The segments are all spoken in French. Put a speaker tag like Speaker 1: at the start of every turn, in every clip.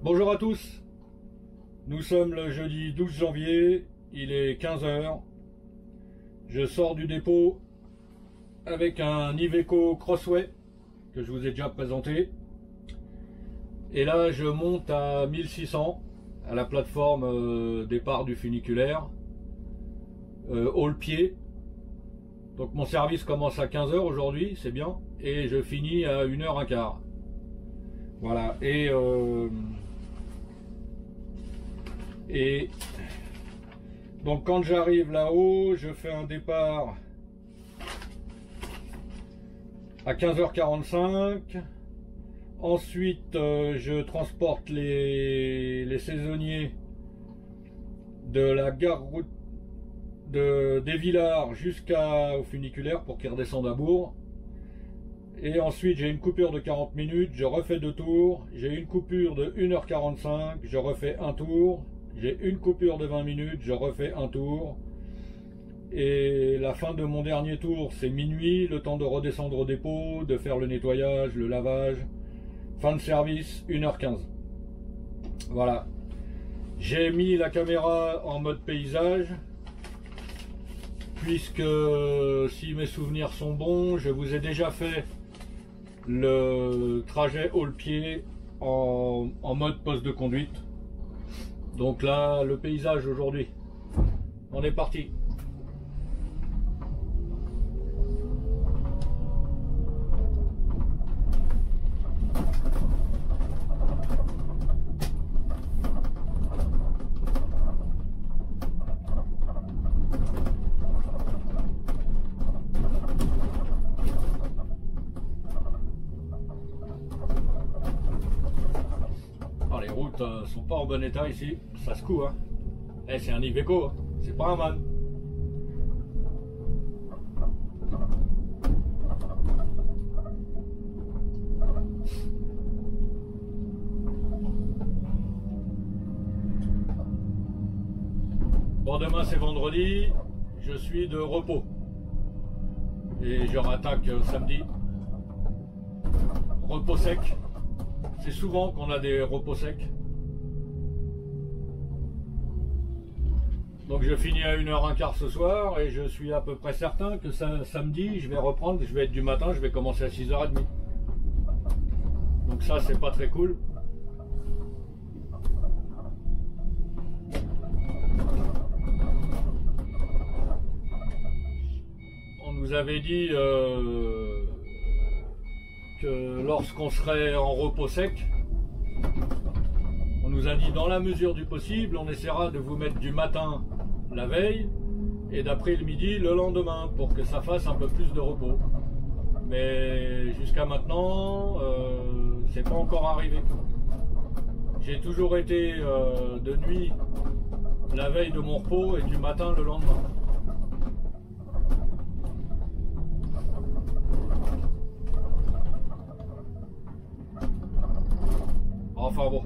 Speaker 1: Bonjour à tous, nous sommes le jeudi 12 janvier, il est 15 h. Je sors du dépôt avec un Iveco Crossway que je vous ai déjà présenté. Et là je monte à 1600 à la plateforme départ du funiculaire, haut pied. Donc mon service commence à 15 h aujourd'hui, c'est bien, et je finis à 1h15. Voilà, et donc quand j'arrive là-haut, je fais un départ à 15h45. Ensuite, je transporte les saisonniers de la gare route des Villards jusqu'au funiculaire pour qu'ils redescendent à Bourg. Et ensuite, j'ai une coupure de 40 minutes, je refais 2 tours. J'ai une coupure de 1h45, je refais un tour. J'ai une coupure de 20 minutes, je refais un tour. Et la fin de mon dernier tour, c'est minuit, le temps de redescendre au dépôt, de faire le nettoyage, le lavage. Fin de service, 1h15. Voilà. J'ai mis la caméra en mode paysage, puisque si mes souvenirs sont bons, je vous ai déjà fait le trajet haut le pied en mode poste de conduite. Donc là, le paysage aujourd'hui. On est parti. Les routes sont pas en bon état ici, ça secoue hein. Eh, c'est un Iveco, hein. C'est pas un man. Bon, demain c'est vendredi, je suis de repos et je rattaque samedi. Repos sec. C'est souvent qu'on a des repos secs. Donc je finis à 1h15 ce soir et je suis à peu près certain que samedi je vais reprendre, je vais être du matin, je vais commencer à 6h30. Donc ça c'est pas très cool. On nous avait dit que lorsqu'on serait en repos sec, on nous a dit dans la mesure du possible, on essaiera de vous mettre du matin la veille et d'après le midi le lendemain pour que ça fasse un peu plus de repos. Mais jusqu'à maintenant, c'est pas encore arrivé. J'ai toujours été de nuit la veille de mon repos et du matin le lendemain. Enfin bon.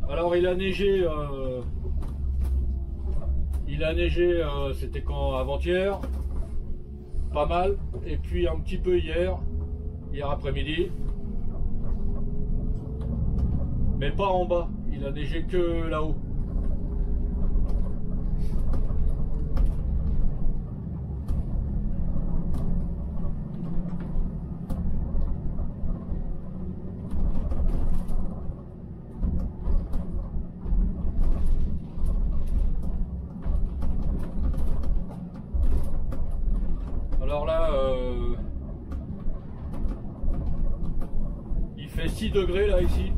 Speaker 1: Alors il a neigé, c'était quand avant-hier, pas mal, et puis un petit peu hier après-midi, mais pas en bas, il a neigé que là-haut. Alors là, il fait 6 degrés là ici.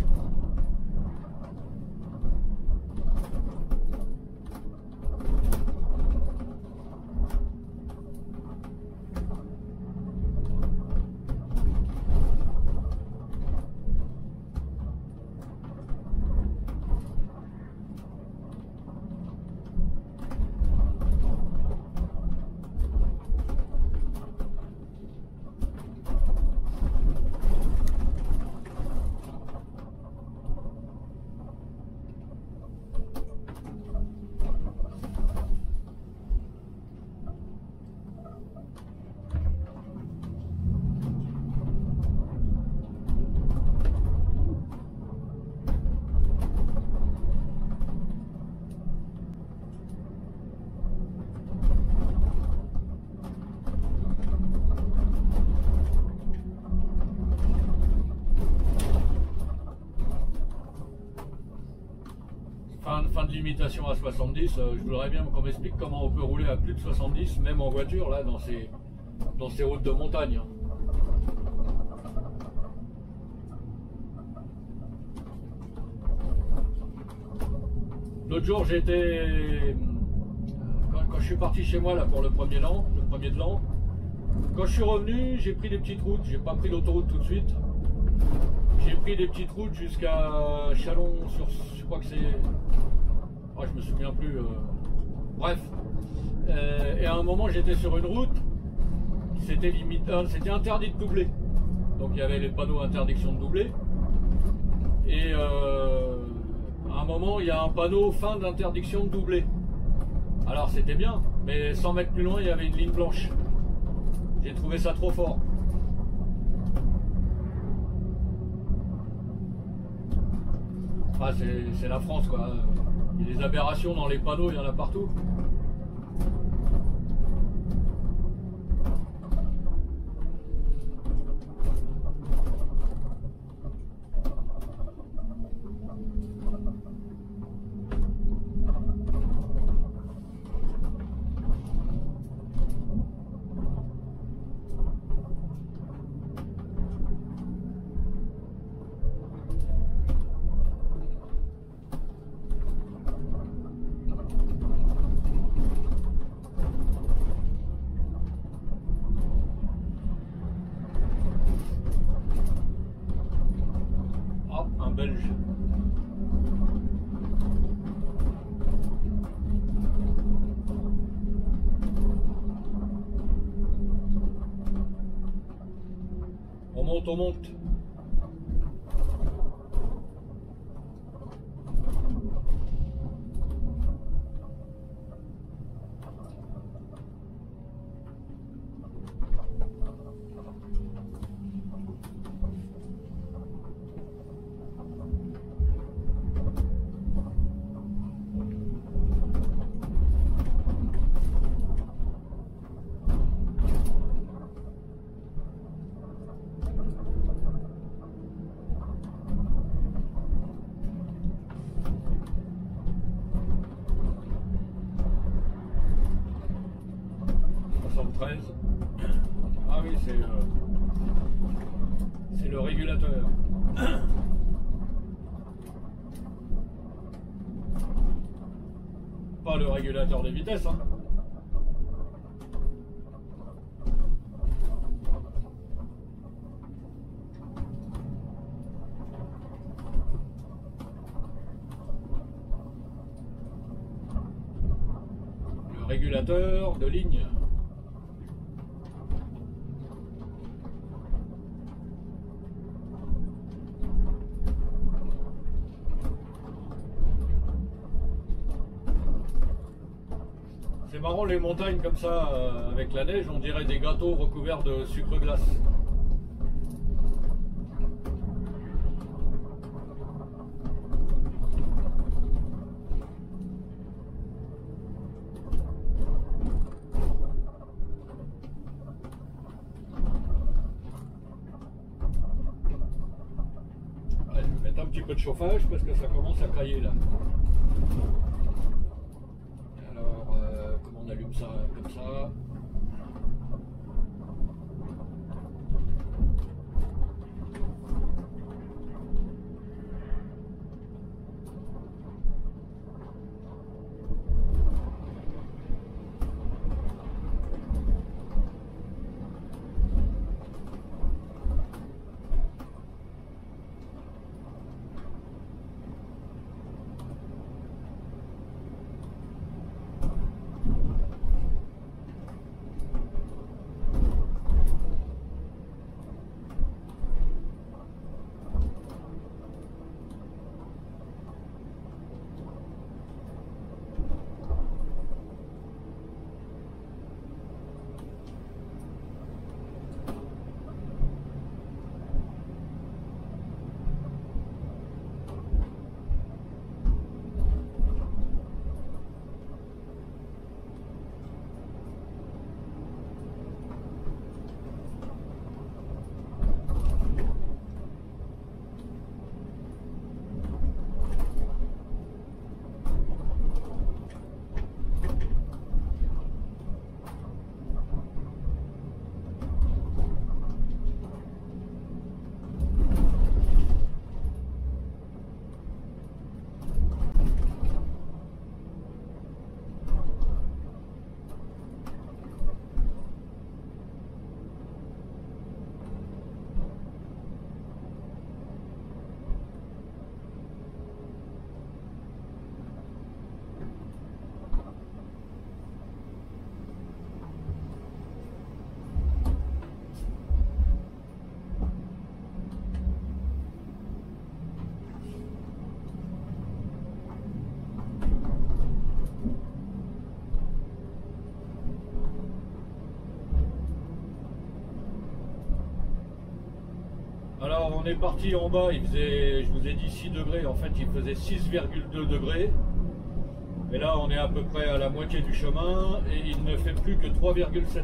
Speaker 1: de limitation à 70. Je voudrais bien qu'on m'explique comment on peut rouler à plus de 70, même en voiture, là, dans ces routes de montagne. Hein. L'autre jour, j'ai été... Quand je suis parti chez moi là pour le premier de l'an, quand je suis revenu, j'ai pris des petites routes. J'ai pas pris l'autoroute tout de suite. J'ai pris des petites routes jusqu'à Chalon sur... Je crois que c'est... Oh, je me souviens plus. Bref. Et à un moment, j'étais sur une route. C'était interdit de doubler. Donc il y avait les panneaux interdiction de doubler. Et à un moment, il y a un panneau fin d'interdiction de doubler. Alors c'était bien, mais 100 mètres plus loin, il y avait une ligne blanche. J'ai trouvé ça trop fort. Ah, c'est la France, quoi. Il y a des aberrations dans les panneaux, il y en a partout. Belge. On monte. Ah oui, c'est le régulateur. Pas le régulateur de vitesse, hein. Le régulateur de ligne. C'est marrant, les montagnes comme ça, avec la neige, on dirait des gâteaux recouverts de sucre glace. Allez, je vais mettre un petit peu de chauffage parce que ça commence à cailler là. On allume ça comme ça. Alors on est parti en bas, il faisait, je vous ai dit 6 degrés, en fait il faisait 6,2 degrés. Et là on est à peu près à la moitié du chemin et il ne fait plus que 3,7.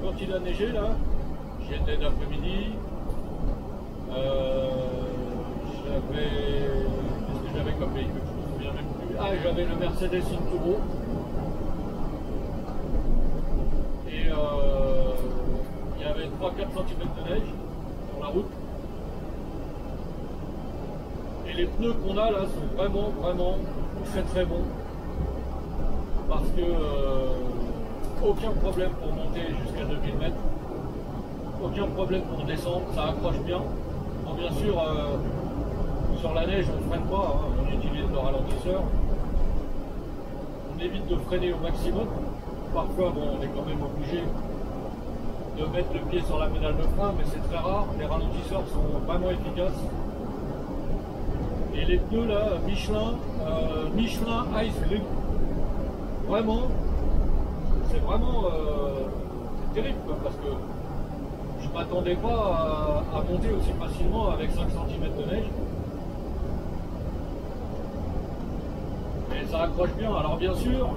Speaker 1: Quand il a neigé là, j'y étais d'après-midi, qu'est-ce que j'avais comme véhicule, je me souviens même plus. Ah, j'avais le Mercedes Inturo et il y avait 3-4 cm de neige sur la route. Et les pneus qu'on a là sont vraiment très bons parce que aucun problème pour monter jusqu'à 2000 mètres, aucun problème pour descendre, ça accroche bien. Bon, bien sûr, sur la neige, on ne freine pas, hein, on utilise le ralentisseur. On évite de freiner au maximum. Parfois, bon, on est quand même obligé de mettre le pied sur la pédale de frein, mais c'est très rare. Les ralentisseurs sont vraiment efficaces. Et les pneus là, Michelin Ice Grip, vraiment. C'est vraiment terrible quoi, parce que je ne m'attendais pas à monter aussi facilement avec 5 cm de neige. Et ça accroche bien. Alors bien sûr,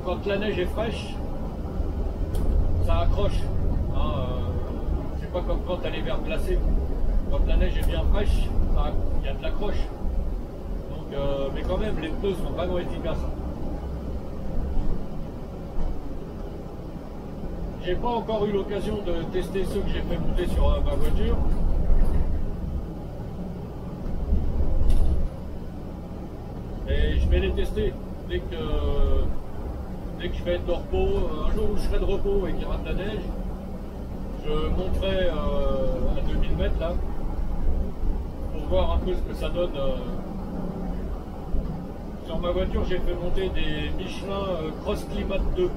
Speaker 1: quand la neige est fraîche, ça accroche. Hein, c'est pas comme quand elle est verglacée. Quand la neige est bien fraîche, il y a de l'accroche. Donc, mais quand même, les pneus sont vraiment efficaces. J'ai pas encore eu l'occasion de tester ceux que j'ai fait monter sur ma voiture. Et je vais les tester dès que je vais être de repos. Un jour où je serai de repos et qu'il y aura de la neige, je monterai à 2000 mètres là pour voir un peu ce que ça donne. Sur ma voiture, j'ai fait monter des Michelin Cross Climat 2.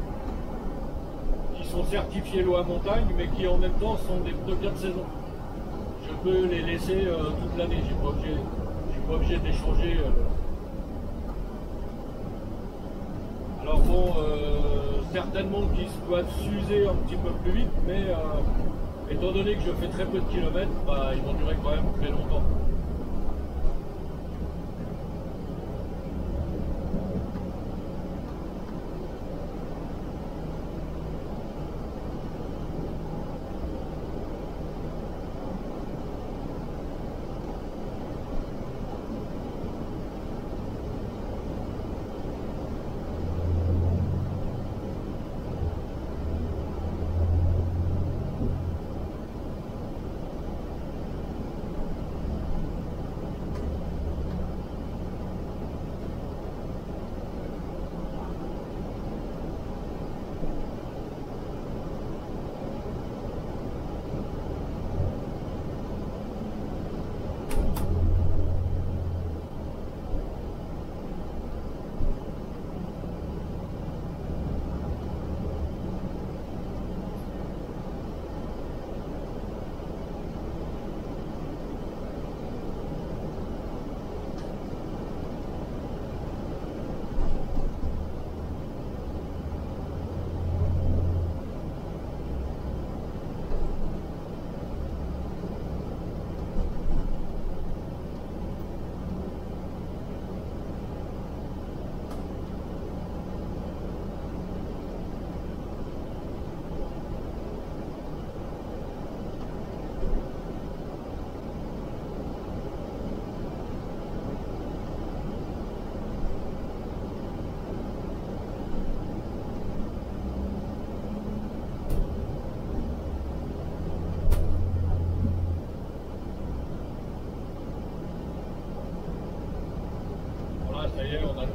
Speaker 1: Sont certifiés loi montagne, mais qui en même temps sont des pneus 4 saisons. Je peux les laisser toute l'année, je suis pas obligé d'échanger. Alors bon, certainement qu'ils doivent s'user un petit peu plus vite, mais étant donné que je fais très peu de kilomètres, bah, ils vont durer quand même très longtemps.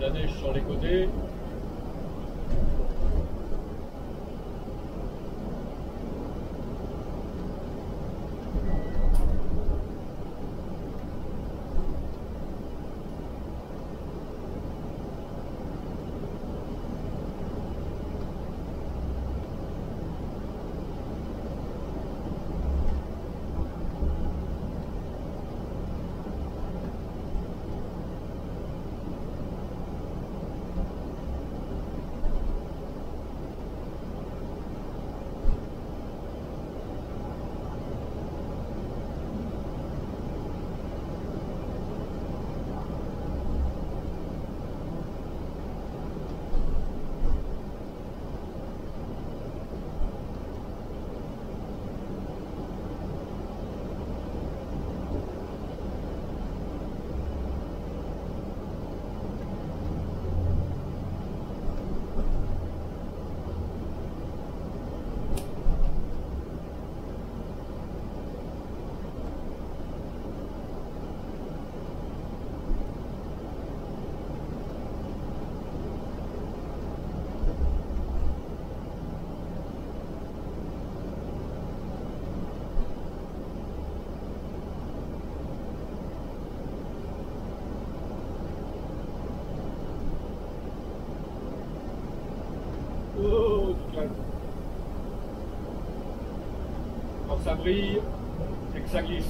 Speaker 1: la neige sur les côtés. Oh, quand ça brille, c'est que ça glisse.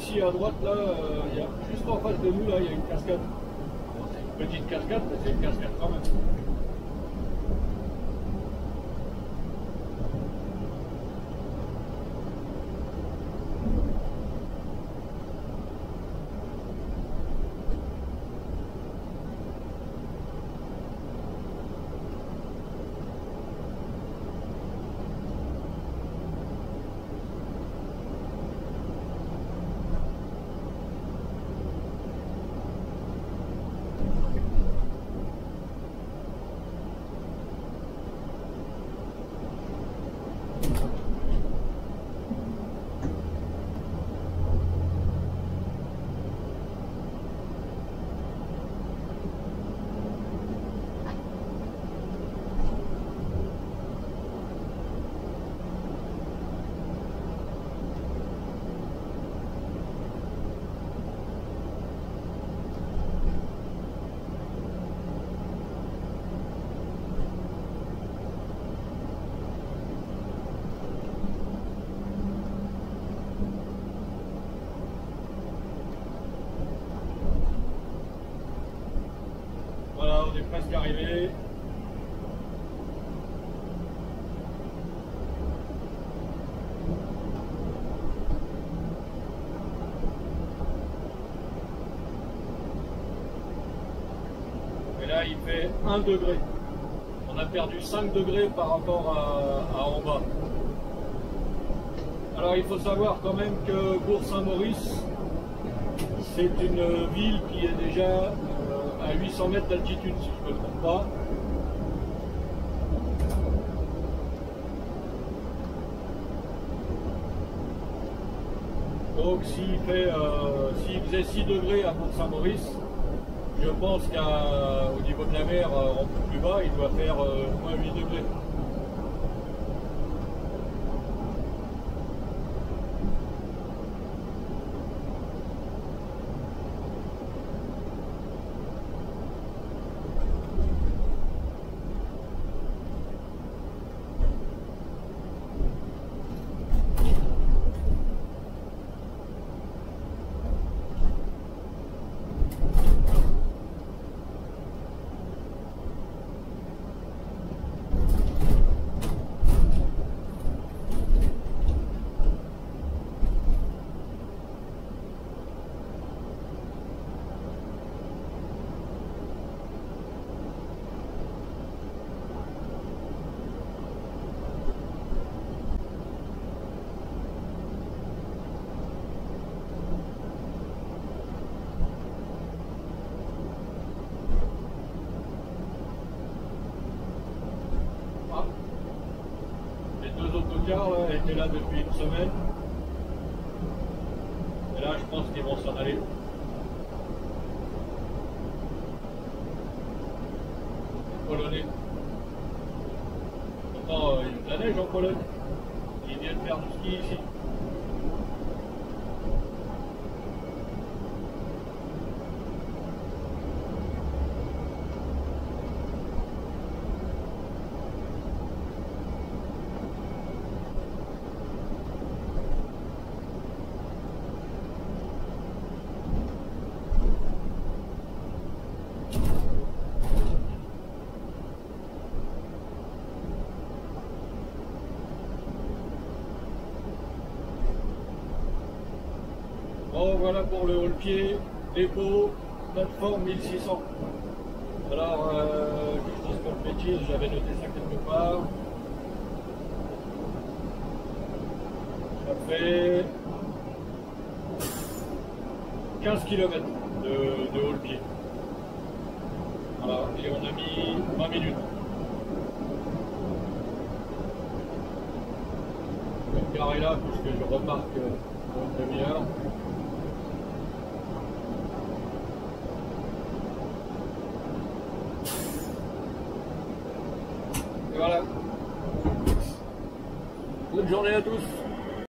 Speaker 1: Ici à droite, là, il y a, juste en face de nous, là, il y a une cascade. Bon, c'est une petite cascade, mais c'est une cascade quand même. Voilà, on est presque arrivé. Et là, il fait 1 degré. On a perdu 5 degrés par rapport à en bas. Alors, il faut savoir quand même que Bourg-Saint-Maurice, c'est une ville qui est déjà à 800 mètres d'altitude, si je ne me trompe pas. Donc s'il faisait 6 degrés à Bourg-Saint-Maurice, je pense qu'au niveau de la mer, en plus bas, il doit faire moins 8 degrés. car là, était là depuis une semaine. Et là, je pense qu'ils vont s'en aller. Les Polonais. Pourtant, il y a de la neige en Pologne. Ils viennent faire du ski ici. Bon, voilà pour le haut-le-pied, dépôt, plateforme 1600. Alors, que je dise pas de bêtises, j'avais noté ça quelque part. Ça fait 15 km de haut-le-pied. Voilà, et on a mis 20 minutes. Je vais me garer là puisque je remarque pour une demi-heure. Voilà. Bonne journée à tous.